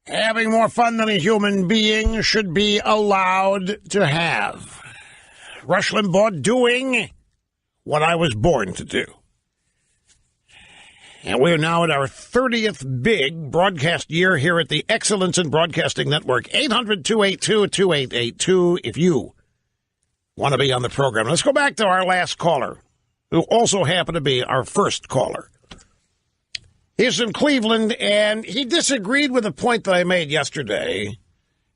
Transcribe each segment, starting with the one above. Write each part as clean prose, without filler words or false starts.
Having more fun than a human being should be allowed to have. Rush Limbaugh doing what I was born to do. And we're now at our 30th big broadcast year here at the Excellence in Broadcasting Network. 800-282-2882 if you want to be on the program. Let's go back to our last caller, who also happened to be our first caller. He's from Cleveland, and he disagreed with a point that I made yesterday,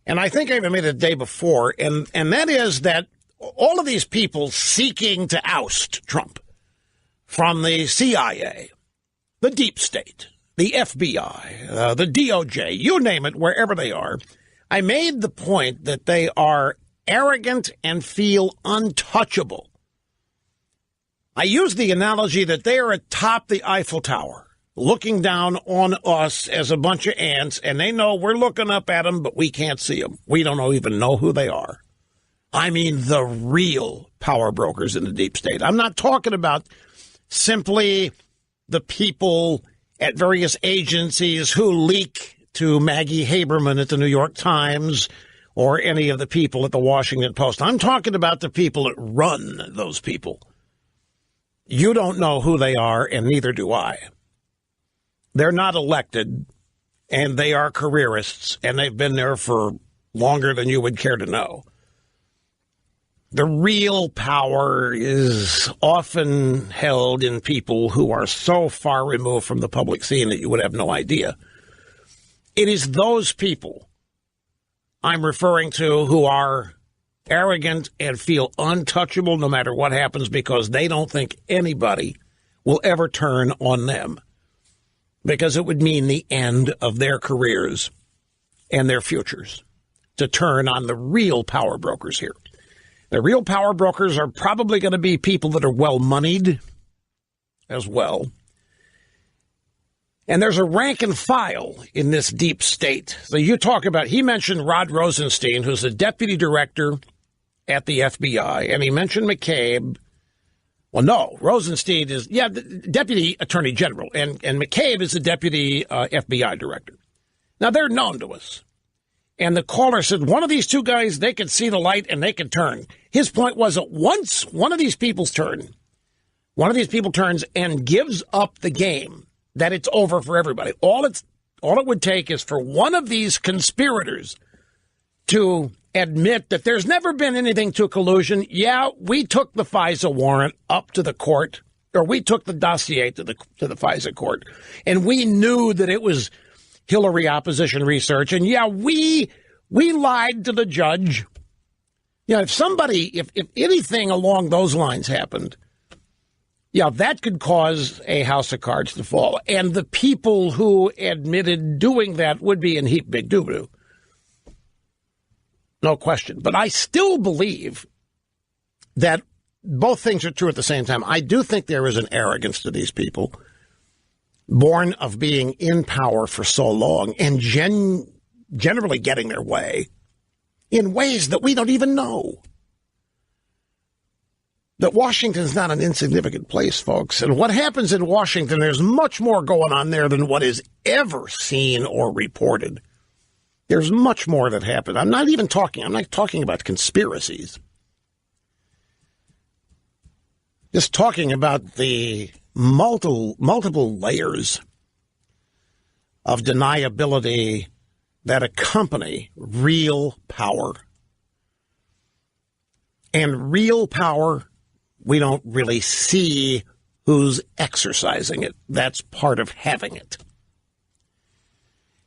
and I think I even made it the day before, and that is that all of these people seeking to oust Trump from the CIA, the deep state, the FBI, the DOJ, you name it, wherever they are, I made the point that they are arrogant and feel untouchable. I used the analogy that they are atop the Eiffel Tower, looking down on us as a bunch of ants, and they know we're looking up at them, but we can't see them. We don't even know who they are. I mean the real power brokers in the deep state. I'm not talking about simply the people at various agencies who leak to Maggie Haberman at the New York Times or any of the people at the Washington Post. I'm talking about the people that run those people. You don't know who they are, and neither do I. They're not elected, and they are careerists, and they've been there for longer than you would care to know. The real power is often held in people who are so far removed from the public scene that you would have no idea. It is those people I'm referring to who are arrogant and feel untouchable no matter what happens because they don't think anybody will ever turn on them, because it would mean the end of their careers and their futures to turn on the real power brokers here. The real power brokers are probably going to be people that are well-moneyed as well. And there's a rank and file in this deep state. So you talk about, he mentioned Rod Rosenstein, who's the deputy director at the FBI, and he mentioned McCabe. Well, no, Rosenstein is, the deputy attorney general, and McCabe is the deputy FBI director. Now, they're known to us. And the caller said, one of these two guys, they can see the light and they can turn. His point was that once one of these people turns and gives up the game, that it's over for everybody. All it would take is for one of these conspirators to admit that there's never been anything to collusion. Yeah, we took the FISA warrant up to the court, or we took the dossier to the FISA court, and we knew that it was Hillary opposition research. And yeah, we lied to the judge. If anything along those lines happened, that could cause a house of cards to fall. And the people who admitted doing that would be in heap big doo-doo. No question. But I still believe that both things are true at the same time. I do think there is an arrogance to these people, born of being in power for so long and generally getting their way in ways that we don't even know. That Washington's not an insignificant place, folks. And what happens in Washington, there's much more going on there than what is ever seen or reported. There's much more that happened. I'm not talking about conspiracies. Just talking about the multiple layers of deniability that accompany real power. And real power, we don't really see who's exercising it. That's part of having it.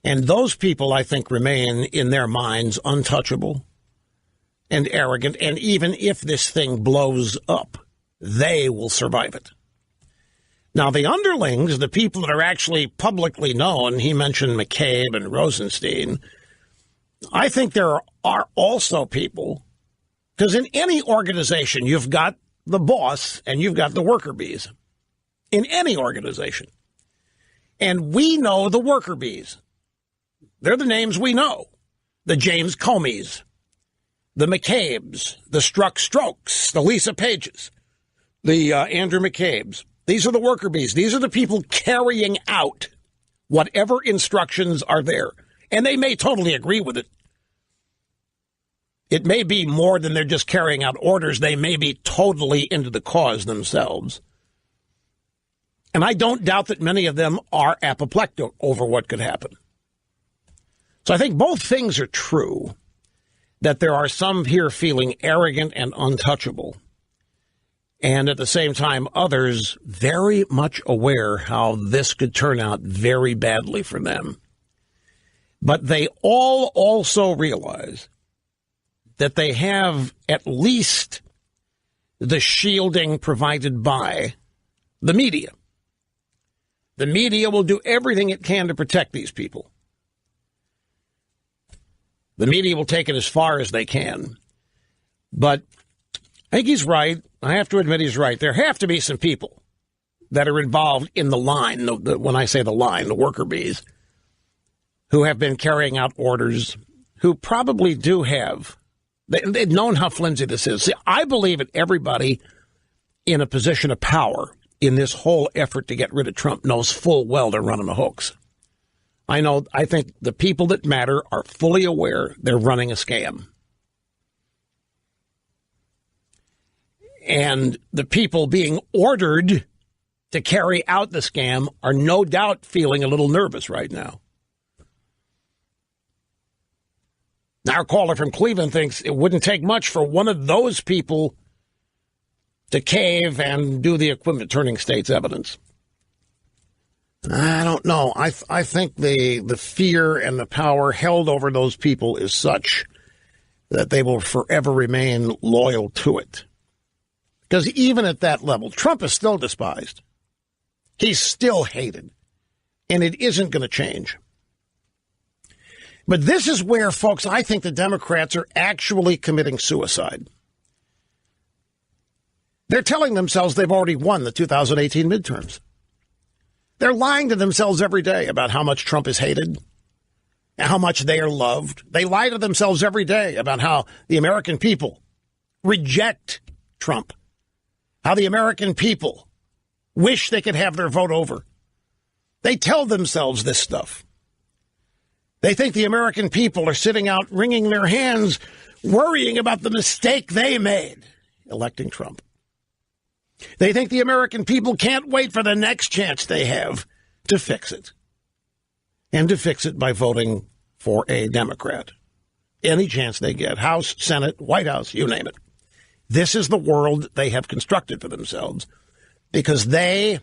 And those people, I think, remain in their minds untouchable and arrogant. And even if this thing blows up, they will survive it. Now, the underlings, the people that are actually publicly known, he mentioned McCabe and Rosenstein, I think there are also people, because in any organization, you've got the boss and you've got the worker bees. In any organization. And we know the worker bees. They're the names we know. The James Comeys, the McCabes, the Strzok Strokes, the Lisa Pages, the Andrew McCabes. These are the worker bees. These are the people carrying out whatever instructions are there. And they may totally agree with it. It may be more than they're just carrying out orders. They may be totally into the cause themselves. And I don't doubt that many of them are apoplectic over what could happen. So I think both things are true, that there are some here feeling arrogant and untouchable, and at the same time others very much aware how this could turn out very badly for them. But they all also realize that they have at least the shielding provided by the media. The media will do everything it can to protect these people. The media will take it as far as they can. But I think he's right. I have to admit he's right. There have to be some people that are involved in the line, when I say the line, the worker bees, who have been carrying out orders, who probably do have. They've known how flimsy this is. See, I believe that everybody in a position of power in this whole effort to get rid of Trump knows full well they're running the hooks. I think the people that matter are fully aware they're running a scam. And the people being ordered to carry out the scam are no doubt feeling a little nervous right now. Our caller from Cleveland thinks it wouldn't take much for one of those people to cave and do the equipment turning state's evidence. I don't know. I think the fear and the power held over those people is such that they will forever remain loyal to it. Because even at that level, Trump is still despised. He's still hated. And it isn't going to change. But this is where, folks, I think the Democrats are actually committing suicide. They're telling themselves they've already won the 2018 midterms. They're lying to themselves every day about how much Trump is hated and how much they are loved. They lie to themselves every day about how the American people reject Trump, how the American people wish they could have their vote over. They tell themselves this stuff. They think the American people are sitting out wringing their hands, worrying about the mistake they made, electing Trump. They think the American people can't wait for the next chance they have to fix it. And to fix it by voting for a Democrat. Any chance they get. House, Senate, White House, you name it. This is the world they have constructed for themselves because they,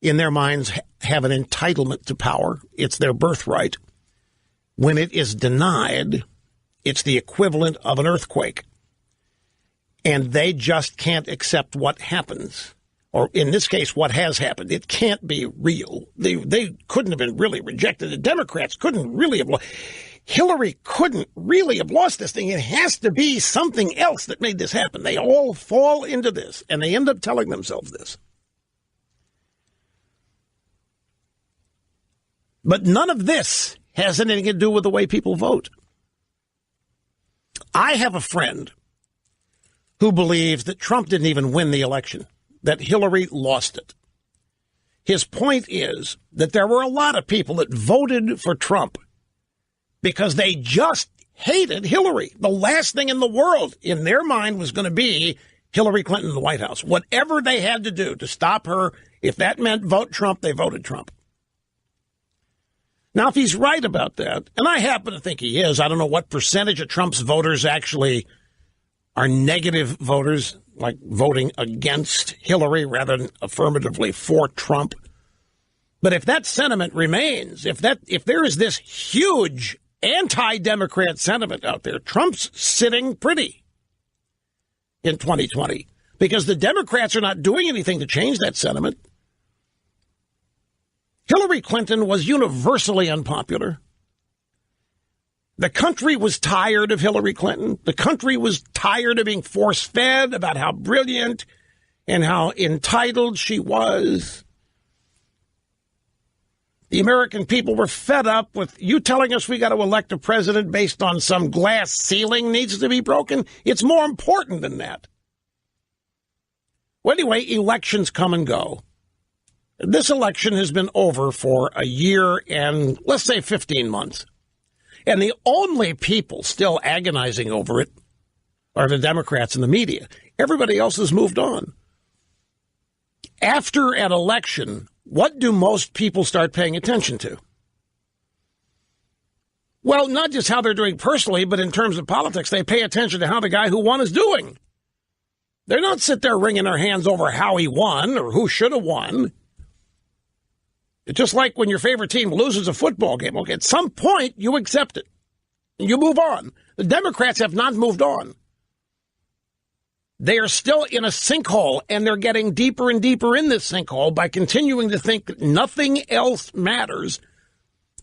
in their minds, have an entitlement to power. It's their birthright. When it is denied, it's the equivalent of an earthquake. And they just can't accept what happens. Or in this case, what has happened. It can't be real. They couldn't have been really rejected. The Democrats couldn't really have lost. Hillary couldn't really have lost this thing. It has to be something else that made this happen. They all fall into this, and they end up telling themselves this. But none of this has anything to do with the way people vote. I have a friend who believes that Trump didn't even win the election, that Hillary lost it. His point is that there were a lot of people that voted for Trump because they just hated Hillary. The last thing in the world in their mind was going to be Hillary Clinton in the White House. Whatever they had to do to stop her, if that meant vote Trump, they voted Trump. Now, if he's right about that, and I happen to think he is, I don't know what percentage of Trump's voters actually are negative voters, like voting against Hillary rather than affirmatively for Trump. But if that sentiment remains, if there is this huge anti-Democrat sentiment out there, Trump's sitting pretty in 2020 because the Democrats are not doing anything to change that sentiment. Hillary Clinton was universally unpopular. The country was tired of Hillary Clinton. The country was tired of being force-fed about how brilliant and how entitled she was. The American people were fed up with you telling us we got to elect a president based on some glass ceiling needs to be broken. It's more important than that. Well, anyway, elections come and go. This election has been over for a year and, let's say, 15 months. And the only people still agonizing over it are the Democrats and the media. Everybody else has moved on. After an election, what do most people start paying attention to? Well, not just how they're doing personally, but in terms of politics, they pay attention to how the guy who won is doing. They're not sit there wringing their hands over how he won or who should have won. It's just like when your favorite team loses a football game. Okay, at some point, you accept it. You move on. The Democrats have not moved on. They are still in a sinkhole, and they're getting deeper and deeper in this sinkhole by continuing to think that nothing else matters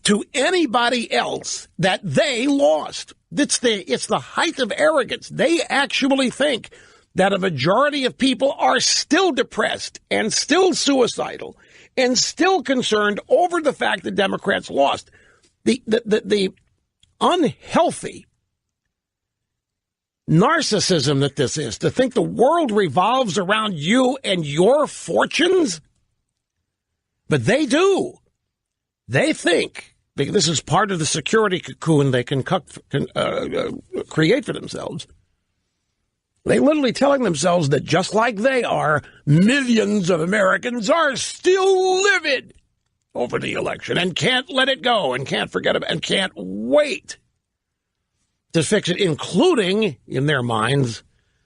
to anybody else, that they lost. It's the height of arrogance. They actually think that a majority of people are still depressed and still suicidal and still concerned over the fact that Democrats lost. The unhealthy narcissism that this is, to think the world revolves around you and your fortunes. But they do. They think, because this is part of the security cocoon they can create for themselves. They literally telling themselves that just like they are, millions of Americans are still livid over the election and can't let it go and can't forget it and can't wait to fix it, including, in their minds,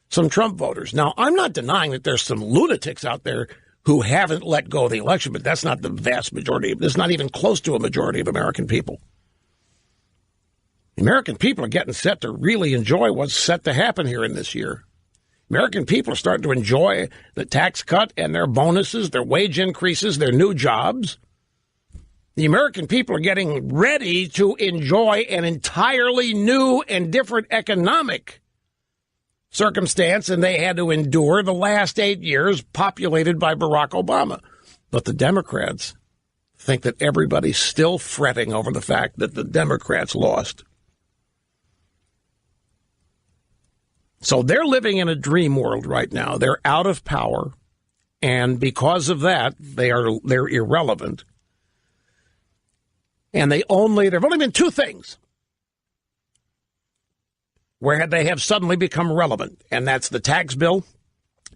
some Trump voters. Now, I'm not denying that there's some lunatics out there who haven't let go of the election, but that's not the vast majority. It's not even close to a majority of American people. The American people are getting set to really enjoy what's set to happen here in this year. American people are starting to enjoy the tax cut and their bonuses, their wage increases, their new jobs. The American people are getting ready to enjoy an entirely new and different economic circumstance than they had to endure the last 8 years populated by Barack Obama. But the Democrats think that everybody's still fretting over the fact that the Democrats lost. So they're living in a dream world right now. They're out of power, and because of that, they're irrelevant. And there have only been two things where they have suddenly become relevant, and that's the tax bill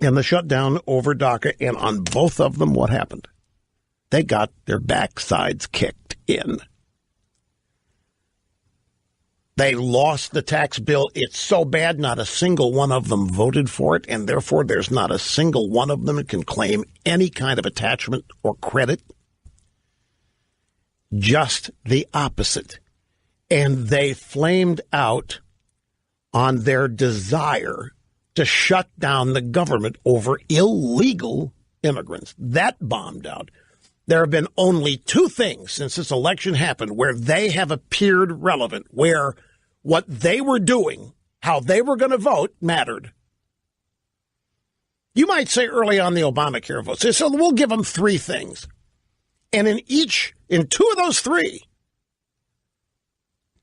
and the shutdown over DACA. And on both of them, what happened? They got their backsides kicked in. They lost the tax bill. It's so bad, not a single one of them voted for it, and therefore there's not a single one of them that can claim any kind of attachment or credit. Just the opposite. And they flamed out on their desire to shut down the government over illegal immigrants. That bombed out. There have been only two things since this election happened where they have appeared relevant, where what they were doing, how they were going to vote, mattered. You might say early on the Obamacare vote, so we'll give them three things. And in two of those three,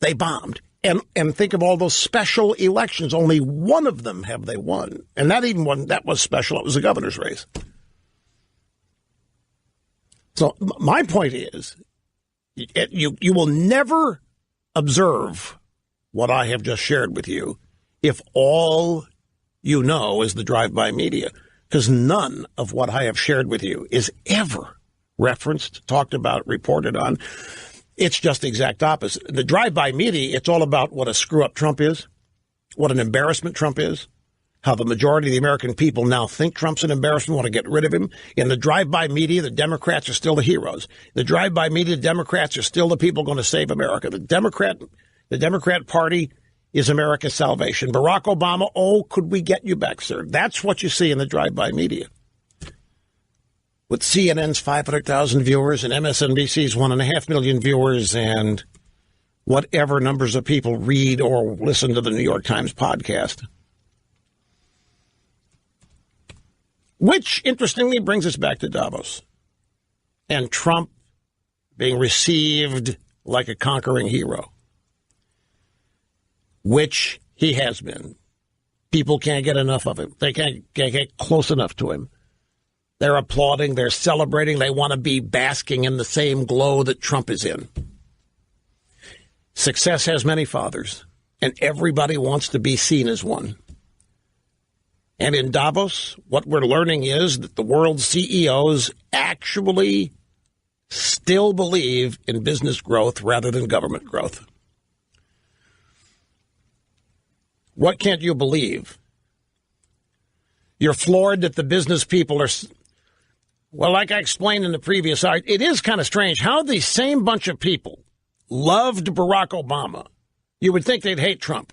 they bombed. And think of all those special elections. Only one of them have they won. And not even one that was special. It was a governor's race. So my point is, you will never observe what I have just shared with you if all you know is the drive-by media. Because none of what I have shared with you is ever referenced, talked about, reported on. It's just the exact opposite. The drive-by media, it's all about what a screw-up Trump is, what an embarrassment Trump is, how the majority of the American people now think Trump's an embarrassment, want to get rid of him. In the drive-by media, the Democrats are still the heroes. The drive-by media, the Democrats are still the people going to save America. The Democrat Party is America's salvation. Barack Obama, oh, could we get you back, sir? That's what you see in the drive-by media. With CNN's 500,000 viewers and MSNBC's 1.5 million viewers and whatever numbers of people read or listen to the New York Times podcast. Which, interestingly, brings us back to Davos and Trump being received like a conquering hero, which he has been. People can't get enough of him. They can't get close enough to him. They're applauding. They're celebrating. They want to be basking in the same glow that Trump is in. Success has many fathers, and everybody wants to be seen as one. And in Davos, what we're learning is that the world's CEOs actually still believe in business growth rather than government growth. What can't you believe? You're floored that the business people are... Well, like I explained in the previous argument, it is kind of strange how the same bunch of people loved Barack Obama. You would think they'd hate Trump.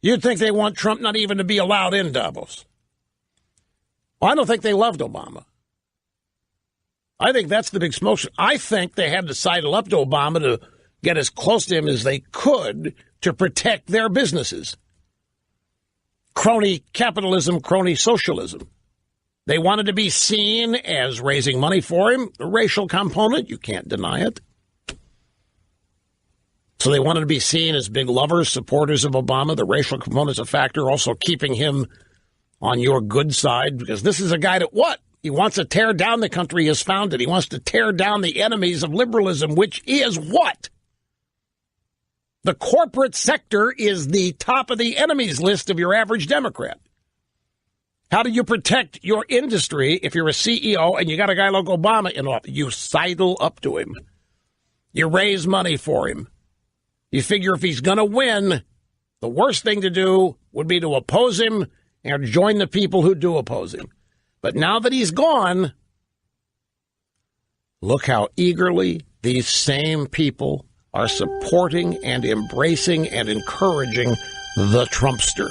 You'd think they want Trump not even to be allowed in Davos. Well, I don't think they loved Obama. I think that's the big smoke. I think they had to sidle up to Obama to get as close to him as they could to protect their businesses. Crony capitalism, crony socialism. They wanted to be seen as raising money for him. The racial component, you can't deny it. So they wanted to be seen as big lovers, supporters of Obama. The racial component's a factor, also keeping him on your good side, because this is a guy that what? He wants to tear down the country he has founded. He wants to tear down the enemies of liberalism, which is what? The corporate sector is the top of the enemies list of your average Democrat. How do you protect your industry if you're a CEO and you got a guy like Obama in office? You sidle up to him. You raise money for him. You figure if he's going to win, the worst thing to do would be to oppose him and join the people who do oppose him. But now that he's gone, look how eagerly these same people are supporting and embracing and encouraging the Trumpster.